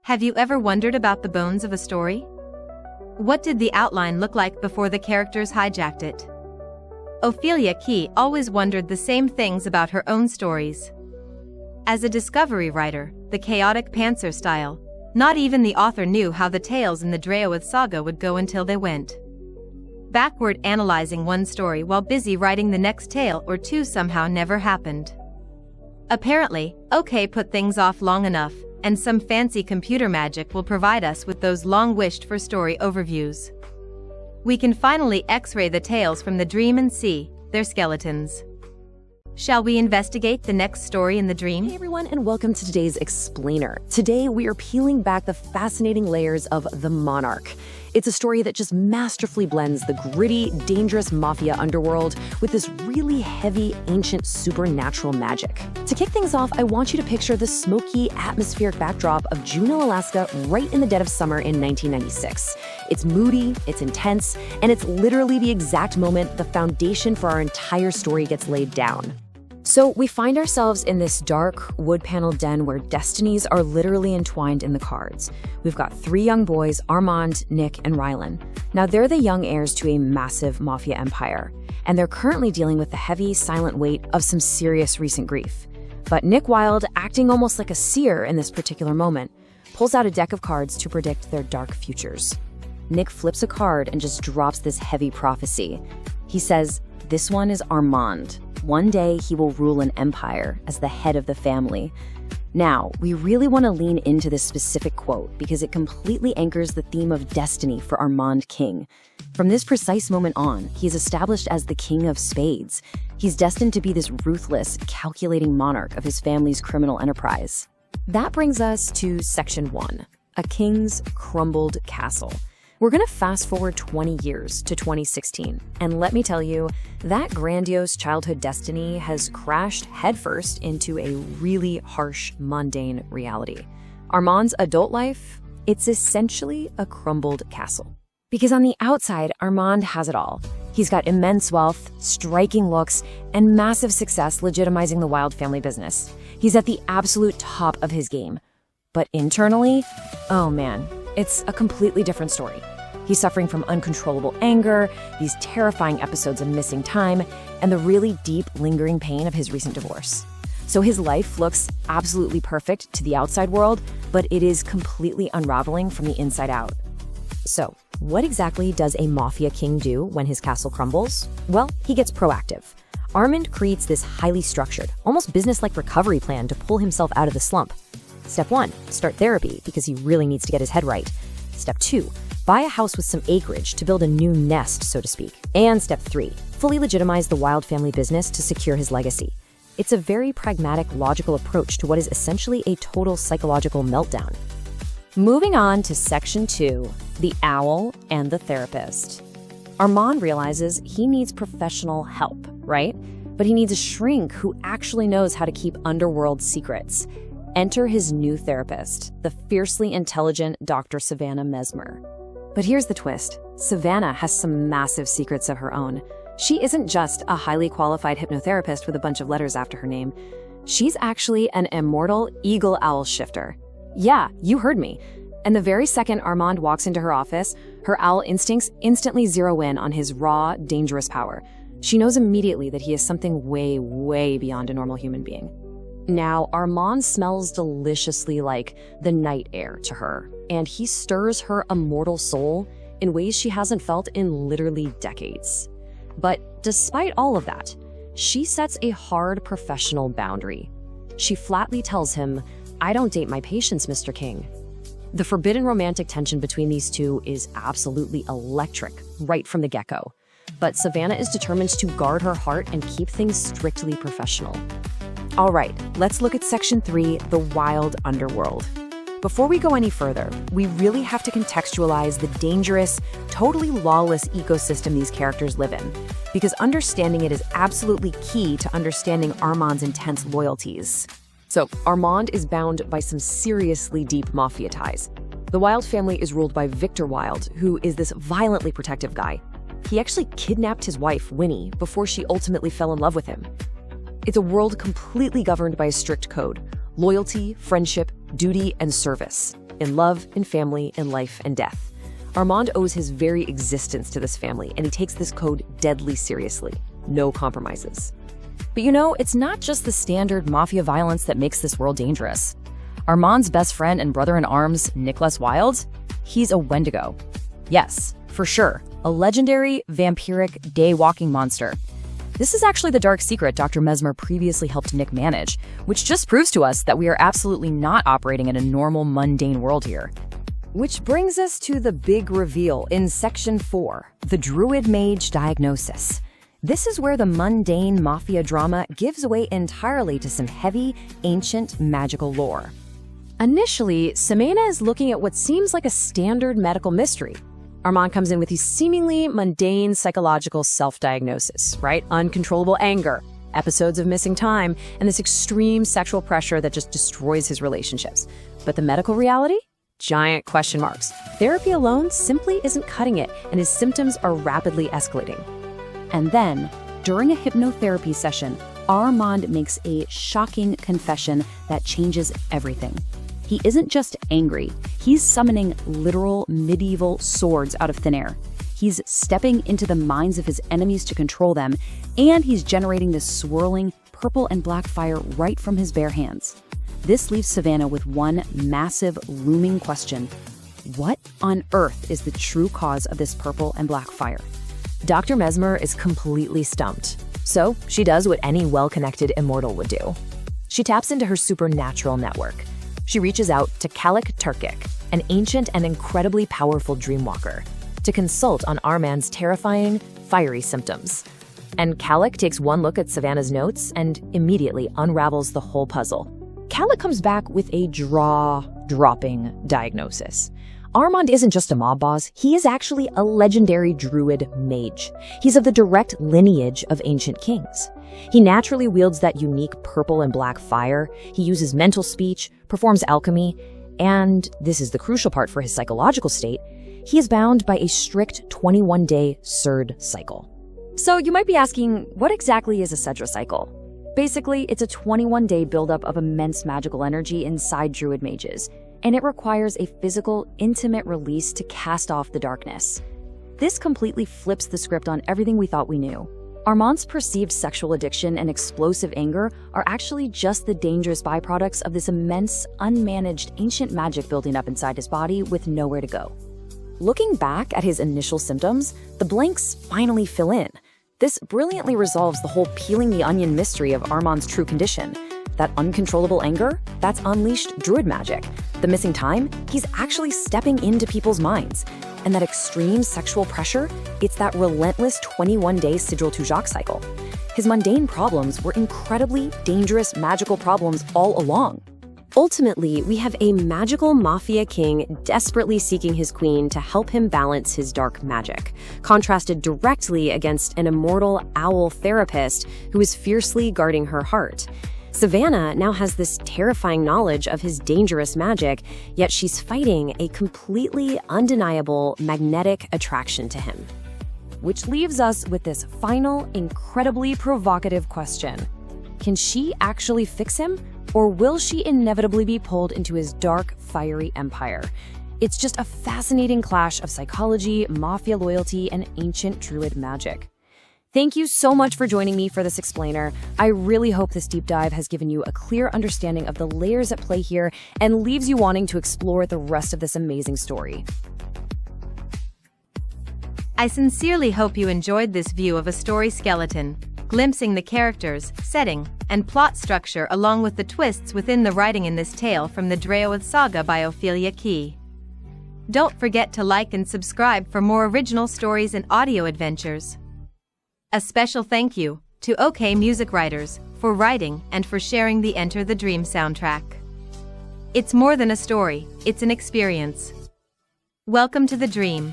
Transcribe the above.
Have you ever wondered about the bones of a story? What did the outline look like before the characters hijacked it? Ophelia Key always wondered the same things about her own stories. As a discovery writer, the chaotic pantser style, not even the author knew how the tales in the Draoithe Saga would go until they went backward, analyzing one story while busy writing the next tale or two somehow never happened. Apparently, OK put things off long enough, and some fancy computer magic will provide us with those long-wished-for story overviews. We can finally X-ray the tales from the dream and see their skeletons. Shall we investigate the next story in the dream? Hey everyone, and welcome to today's Explainer. Today we are peeling back the fascinating layers of The Monarch. It's a story that just masterfully blends the gritty, dangerous Mafia underworld with this really heavy, ancient, supernatural magic. To kick things off, I want you to picture the smoky, atmospheric backdrop of Juno, Alaska, right in the dead of summer in 1996. It's moody, it's intense, and it's literally the exact moment the foundation for our entire story gets laid down. So we find ourselves in this dark, wood-paneled den where destinies are literally entwined in the cards. We've got three young boys, Armand, Nick, and Rylan. Now they're the young heirs to a massive Mafia empire, and they're currently dealing with the heavy, silent weight of some serious recent grief. But Nick Wilde, acting almost like a seer in this particular moment, pulls out a deck of cards to predict their dark futures. Nick flips a card and just drops this heavy prophecy. He says, "This one is Armand. One day he will rule an empire as the head of the family." Now, we really want to lean into this specific quote because it completely anchors the theme of destiny for Armand King. From this precise moment on, he is established as the King of Spades. He's destined to be this ruthless, calculating monarch of his family's criminal enterprise. That brings us to Section 1, A King's Crumbled Castle. We're going to fast forward 20 years to 2016, and let me tell you, that grandiose childhood destiny has crashed headfirst into a really harsh, mundane reality. Armand's adult life, it's essentially a crumbled castle. Because on the outside, Armand has it all. He's got immense wealth, striking looks, and massive success legitimizing the Wilde family business. He's at the absolute top of his game. But internally, oh man, it's a completely different story. He's suffering from uncontrollable anger, these terrifying episodes of missing time, and the really deep, lingering pain of his recent divorce. So his life looks absolutely perfect to the outside world, but it is completely unraveling from the inside out. So, what exactly does a Mafia king do when his castle crumbles? Well, he gets proactive. Armand creates this highly structured, almost business-like recovery plan to pull himself out of the slump. Step 1, start therapy because he really needs to get his head right. Step 2, buy a house with some acreage to build a new nest, so to speak. And Step 3, fully legitimize the Wilde family business to secure his legacy. It's a very pragmatic, logical approach to what is essentially a total psychological meltdown. Moving on to Section 2, The Owl and the Therapist. Armand realizes he needs professional help, right? But he needs a shrink who actually knows how to keep underworld secrets. Enter his new therapist, the fiercely intelligent Dr. Savannah Mesmer. But here's the twist. Savannah has some massive secrets of her own. She isn't just a highly qualified hypnotherapist with a bunch of letters after her name. She's actually an immortal eagle-owl shifter. Yeah, you heard me. And the very second Armand walks into her office, her owl instincts instantly zero in on his raw, dangerous power. She knows immediately that he is something way, way beyond a normal human being. Now, Armand smells deliciously like the night air to her, and he stirs her immortal soul in ways she hasn't felt in literally decades. But despite all of that, she sets a hard professional boundary. She flatly tells him, "I don't date my patients, Mr. King." The forbidden romantic tension between these two is absolutely electric right from the get-go. But Savannah is determined to guard her heart and keep things strictly professional. All right, let's look at Section 3, the Wilde Underworld. Before we go any further, we really have to contextualize the dangerous, totally lawless ecosystem these characters live in, because understanding it is absolutely key to understanding Armand's intense loyalties. So, Armand is bound by some seriously deep Mafia ties. The Wilde family is ruled by Victor Wilde, who is this violently protective guy. He actually kidnapped his wife, Winnie, before she ultimately fell in love with him. It's a world completely governed by a strict code: loyalty, friendship, duty, and service. in love, in family, in life, and death. Armand owes his very existence to this family, and he takes this code deadly seriously. No compromises. But it's not just the standard mafia violence that makes this world dangerous. Armand's best friend and brother-in-arms, Nicholas Wilde, he's a Wendigo. Yes, for sure, a legendary, vampiric, day-walking monster. This is actually the dark secret Dr. Mesmer previously helped Nick manage, which just proves to us that we are absolutely not operating in a normal, mundane world here. Which brings us to the big reveal in Section 4, the Druid Mage Diagnosis. This is where the mundane mafia drama gives way entirely to some heavy, ancient, magical lore. Initially, Samantha is looking at what seems like a standard medical mystery. Armand comes in with these seemingly mundane psychological self-diagnosis, right? Uncontrollable anger, episodes of missing time, and this extreme sexual pressure that just destroys his relationships. But the medical reality? Giant question marks. Therapy alone simply isn't cutting it, and his symptoms are rapidly escalating. And then, during a hypnotherapy session, Armand makes a shocking confession that changes everything. He isn't just angry, he's summoning literal medieval swords out of thin air. He's stepping into the minds of his enemies to control them, and he's generating this swirling purple and black fire right from his bare hands. This leaves Savannah with one massive, looming question. What on earth is the true cause of this purple and black fire? Dr. Mesmer is completely stumped. So she does what any well-connected immortal would do. She taps into her supernatural network. She reaches out to Kalik Turkic, an ancient and incredibly powerful dreamwalker, to consult on Armand's terrifying, fiery symptoms. And Kalik takes one look at Savannah's notes and immediately unravels the whole puzzle. Kalik comes back with a jaw-dropping diagnosis. Armand isn't just a mob boss, he is actually a legendary druid mage. He's of the direct lineage of ancient kings. He naturally wields that unique purple and black fire, he uses mental speech, performs alchemy, and this is the crucial part for his psychological state, he is bound by a strict 21-day Surd cycle. So you might be asking, what exactly is a Sedra cycle? Basically, it's a 21-day buildup of immense magical energy inside druid mages, and it requires a physical, intimate release to cast off the darkness. This completely flips the script on everything we thought we knew. Armand's perceived sexual addiction and explosive anger are actually just the dangerous byproducts of this immense, unmanaged ancient magic building up inside his body with nowhere to go. Looking back at his initial symptoms, the blanks finally fill in. This brilliantly resolves the whole peeling the onion mystery of Armand's true condition. That uncontrollable anger, that's unleashed druid magic. The missing time, he's actually stepping into people's minds. And that extreme sexual pressure, it's that relentless 21-day Sigil Tujak cycle. His mundane problems were incredibly dangerous magical problems all along. Ultimately, we have a magical mafia king desperately seeking his queen to help him balance his dark magic, contrasted directly against an immortal owl therapist who is fiercely guarding her heart. Savannah now has this terrifying knowledge of his dangerous magic, yet she's fighting a completely undeniable magnetic attraction to him. Which leaves us with this final, incredibly provocative question. Can she actually fix him, or will she inevitably be pulled into his dark, fiery empire? It's just a fascinating clash of psychology, mafia loyalty, and ancient druid magic. Thank you so much for joining me for this explainer. I really hope this deep dive has given you a clear understanding of the layers at play here and leaves you wanting to explore the rest of this amazing story. I sincerely hope you enjoyed this view of a story skeleton, glimpsing the characters, setting, and plot structure along with the twists within the writing in this tale from the Draoithe Saga by Ophelia Key. Don't forget to like and subscribe for more original stories and audio adventures. A special thank you to OK Music Writers for writing and for sharing the Enter the Dream soundtrack. It's more than a story, it's an experience. Welcome to the dream.